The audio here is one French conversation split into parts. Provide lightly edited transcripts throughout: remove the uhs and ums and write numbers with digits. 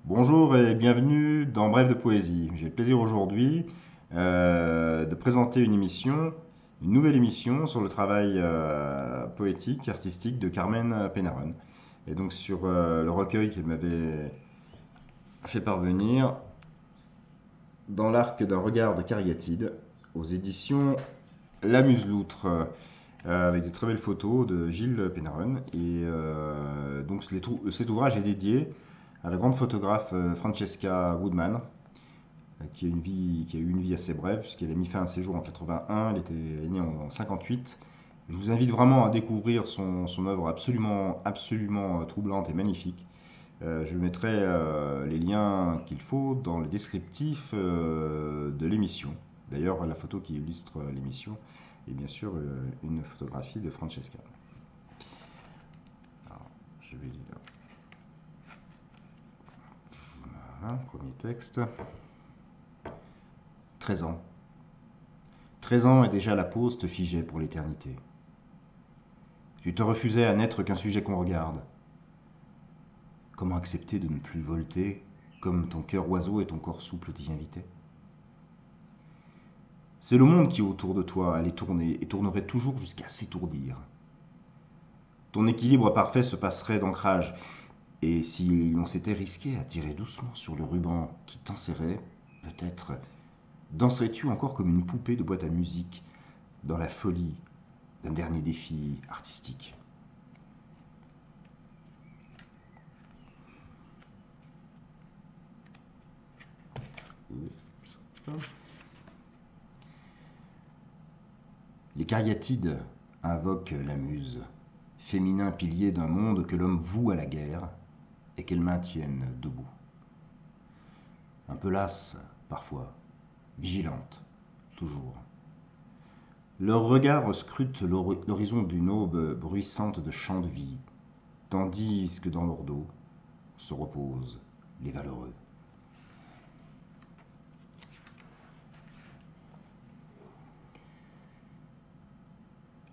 Bonjour et bienvenue dans Bref de Poésie. J'ai le plaisir aujourd'hui de présenter une nouvelle émission sur le travail poétique, artistique de Carmen Pénaron. Et donc sur le recueil qu'elle m'avait fait parvenir dans l'arc d'un regard de Cariatide aux éditions La Museloutre, avec des très belles photos de Gilles Pénaron. Et donc cet ouvrage est dédié à la grande photographe Francesca Woodman, qui a eu une vie assez brève, puisqu'elle a mis fin à ses jours en 81, elle est née en 58. Je vous invite vraiment à découvrir son œuvre absolument troublante et magnifique. Je mettrai les liens qu'il faut dans le descriptif de l'émission. D'ailleurs, la photo qui illustre l'émission est bien sûr une photographie de Francesca. Alors, je vais lire. Voilà, premier texte. 13 ans. 13 ans et déjà la pause te figeait pour l'éternité. Tu te refusais à n'être qu'un sujet qu'on regarde. Comment accepter de ne plus volter comme ton cœur oiseau et ton corps souple t'y invitaient? C'est le monde qui autour de toi allait tourner et tournerait toujours jusqu'à s'étourdir. Ton équilibre parfait se passerait d'ancrage, et si l'on s'était risqué à tirer doucement sur le ruban qui t'enserrait, peut-être danserais-tu encore comme une poupée de boîte à musique dans la folie d'un dernier défi artistique. Les cariatides invoquent la muse, féminin pilier d'un monde que l'homme voue à la guerre et qu'elle maintienne debout. Un peu lasse, parfois, vigilante, toujours. Leur regard scrute l'horizon d'une aube bruissante de chants de vie, tandis que dans leur dos se reposent les valeureux.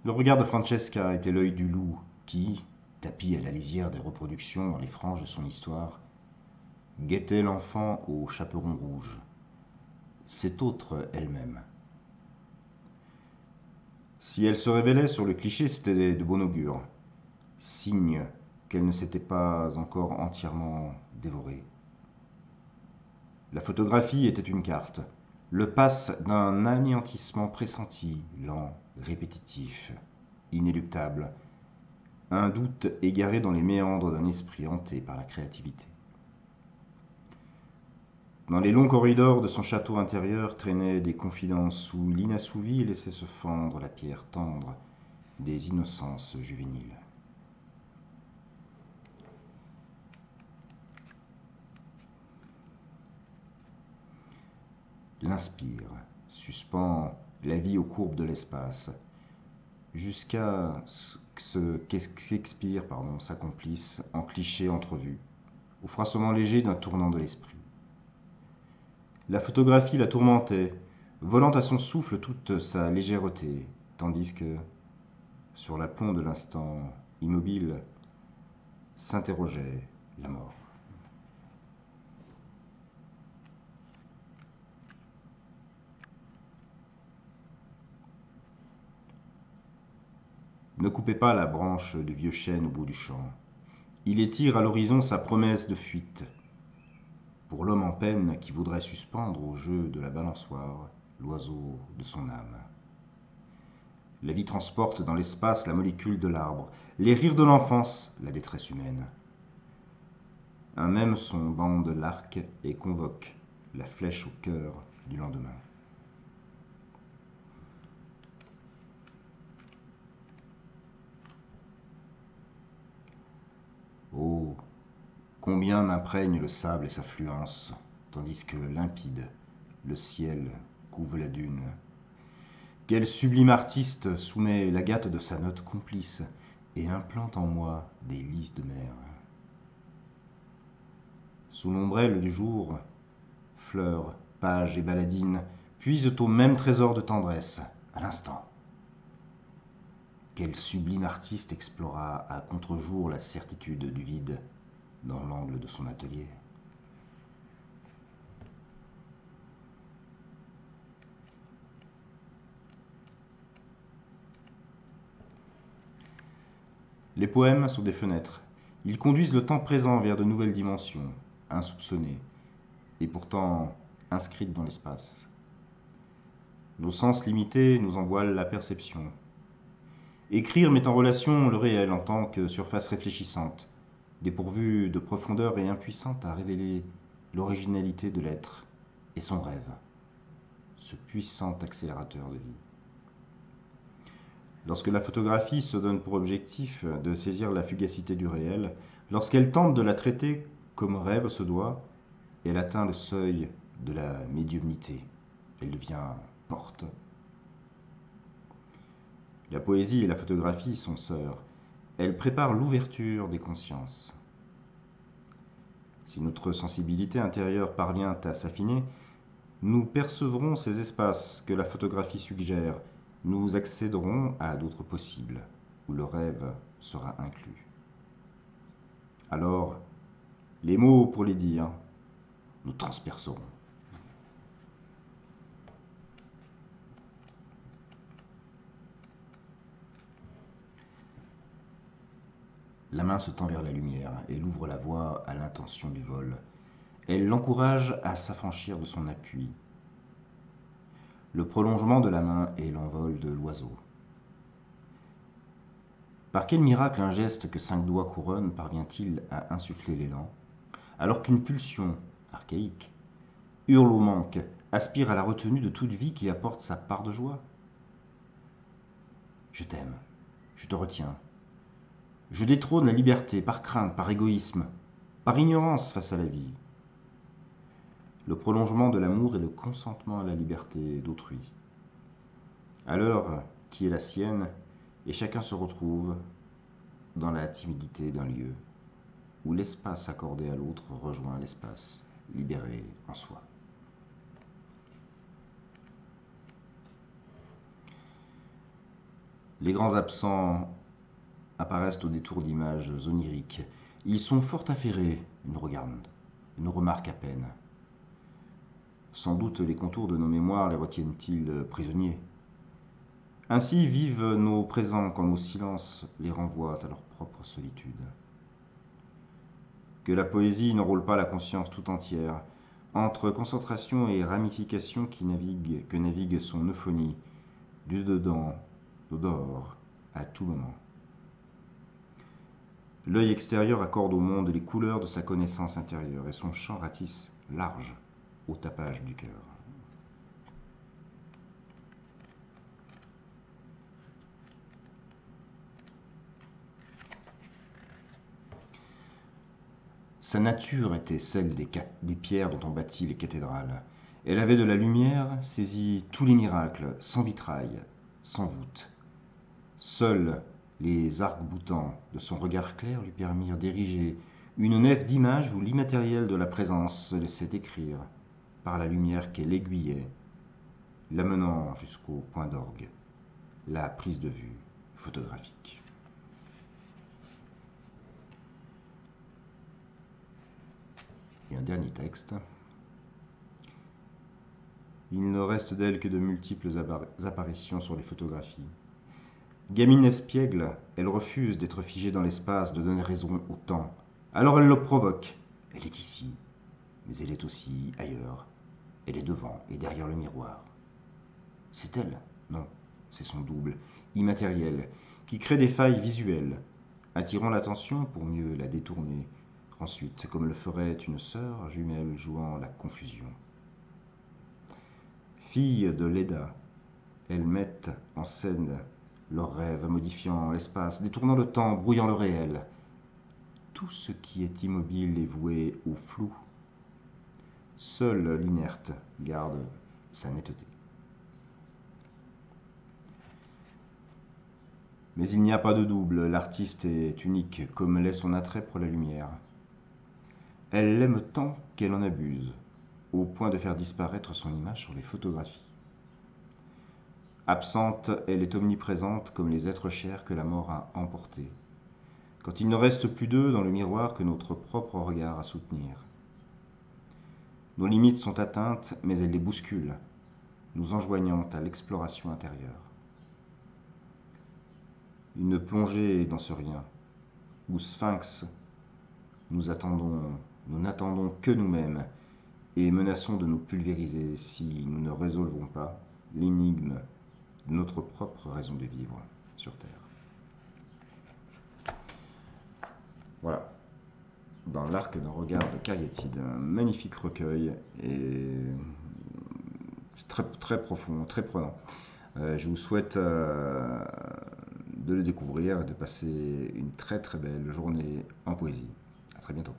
Le regard de Francesca était l'œil du loup qui, tapi à la lisière des reproductions dans les franges de son histoire, guettait l'enfant au chaperon rouge, cette autre elle-même. Si elle se révélait sur le cliché, c'était de bon augure, signe qu'elle ne s'était pas encore entièrement dévorée. La photographie était une carte, le passe d'un anéantissement pressenti, lent, répétitif, inéluctable, un doute égaré dans les méandres d'un esprit hanté par la créativité. Dans les longs corridors de son château intérieur traînaient des confidences où l'inassouvi laissait se fendre la pierre tendre des innocences juvéniles. L'inspire, suspend la vie aux courbes de l'espace, jusqu'à ce qu'expire s'accomplisse en cliché entrevu, au froissement léger d'un tournant de l'esprit. La photographie la tourmentait, volant à son souffle toute sa légèreté, tandis que, sur l'aplomb de l'instant immobile, s'interrogeait la mort. Ne coupez pas la branche du vieux chêne au bout du champ. Il étire à l'horizon sa promesse de fuite. Pour l'homme en peine qui voudrait suspendre au jeu de la balançoire l'oiseau de son âme. La vie transporte dans l'espace la molécule de l'arbre, les rires de l'enfance, la détresse humaine. Un même son bande l'arc et convoque la flèche au cœur du lendemain. Oh, combien m'imprègne le sable et sa fluence, tandis que limpide, le ciel couve la dune. Quel sublime artiste soumet l'agate de sa note complice et implante en moi des lys de mer. Sous l'ombrelle du jour, fleurs, pages et baladines puisent au même trésor de tendresse, à l'instant. Quel sublime artiste explora à contre-jour la certitude du vide dans l'angle de son atelier. Les poèmes sont des fenêtres. Ils conduisent le temps présent vers de nouvelles dimensions, insoupçonnées, et pourtant inscrites dans l'espace. Nos sens limités nous en voilent la perception. Écrire met en relation le réel en tant que surface réfléchissante, dépourvue de profondeur et impuissante à révéler l'originalité de l'être et son rêve, ce puissant accélérateur de vie. Lorsque la photographie se donne pour objectif de saisir la fugacité du réel, lorsqu'elle tente de la traiter comme rêve se doit, elle atteint le seuil de la médiumnité. Elle devient porte. La poésie et la photographie sont sœurs. Elles préparent l'ouverture des consciences. Si notre sensibilité intérieure parvient à s'affiner, nous percevrons ces espaces que la photographie suggère. Nous accéderons à d'autres possibles, où le rêve sera inclus. Alors, les mots pour les dire, nous transpercerons. La main se tend vers la lumière, elle ouvre la voie à l'intention du vol. Elle l'encourage à s'affranchir de son appui. Le prolongement de la main est l'envol de l'oiseau. Par quel miracle un geste que 5 doigts couronnent parvient-il à insuffler l'élan, alors qu'une pulsion, archaïque, hurle au manque, aspire à la retenue de toute vie qui apporte sa part de joie? Je t'aime, je te retiens. Je détrône la liberté par crainte, par égoïsme, par ignorance face à la vie. Le prolongement de l'amour est le consentement à la liberté d'autrui. À l'heure qui est la sienne, et chacun se retrouve dans la timidité d'un lieu où l'espace accordé à l'autre rejoint l'espace libéré en soi. Les grands absents apparaissent au détour d'images oniriques. Ils sont fort affairés, ils nous regardent, ils nous remarquent à peine. Sans doute les contours de nos mémoires les retiennent-ils prisonniers. Ainsi vivent nos présents quand nos silences les renvoient à leur propre solitude. Que la poésie n'enrôle pas la conscience tout entière, entre concentration et ramification que navigue son euphonie, du dedans au dehors, à tout moment. L'œil extérieur accorde au monde les couleurs de sa connaissance intérieure et son champ ratisse large au tapage du cœur. Sa nature était celle des pierres dont on bâtit les cathédrales. Elle avait de la lumière, saisit tous les miracles, sans vitrail, sans voûte. Seuls les arcs-boutants de son regard clair lui permirent d'ériger une nef d'images où l'immatériel de la présence se laissait écrire par la lumière qu'elle aiguillait, l'amenant jusqu'au point d'orgue, la prise de vue photographique. Et un dernier texte. Il ne reste d'elle que de multiples apparitions sur les photographies. Gamine espiègle, elle refuse d'être figée dans l'espace, de donner raison au temps. Alors elle le provoque. Elle est ici, mais elle est aussi ailleurs. Elle est devant et derrière le miroir. C'est elle? Non, c'est son double, immatériel, qui crée des failles visuelles, attirant l'attention pour mieux la détourner. Ensuite, comme le ferait une sœur jumelle jouant la confusion. Filles de Leda, elles mettent en scène leurs rêves, modifiant l'espace, détournant le temps, brouillant le réel. Tout ce qui est immobile est voué au flou. Seul l'inerte garde sa netteté. Mais il n'y a pas de double, l'artiste est unique, comme l'est son attrait pour la lumière. Elle l'aime tant qu'elle en abuse, au point de faire disparaître son image sur les photographies. Absente, elle est omniprésente comme les êtres chers que la mort a emportés, quand il ne reste plus d'eux dans le miroir que notre propre regard à soutenir. Nos limites sont atteintes, mais elles les bousculent, nous enjoignant à l'exploration intérieure. Une plongée dans ce rien, ou Sphinx, nous n'attendons que nous-mêmes et menaçons de nous pulvériser si nous ne résolvons pas l'énigme de notre propre raison de vivre sur Terre. Voilà, dans l'Arc d'un regard de Cariatide, un magnifique recueil et très, très profond, très prenant. Je vous souhaite de le découvrir et de passer une très très belle journée en poésie. À très bientôt.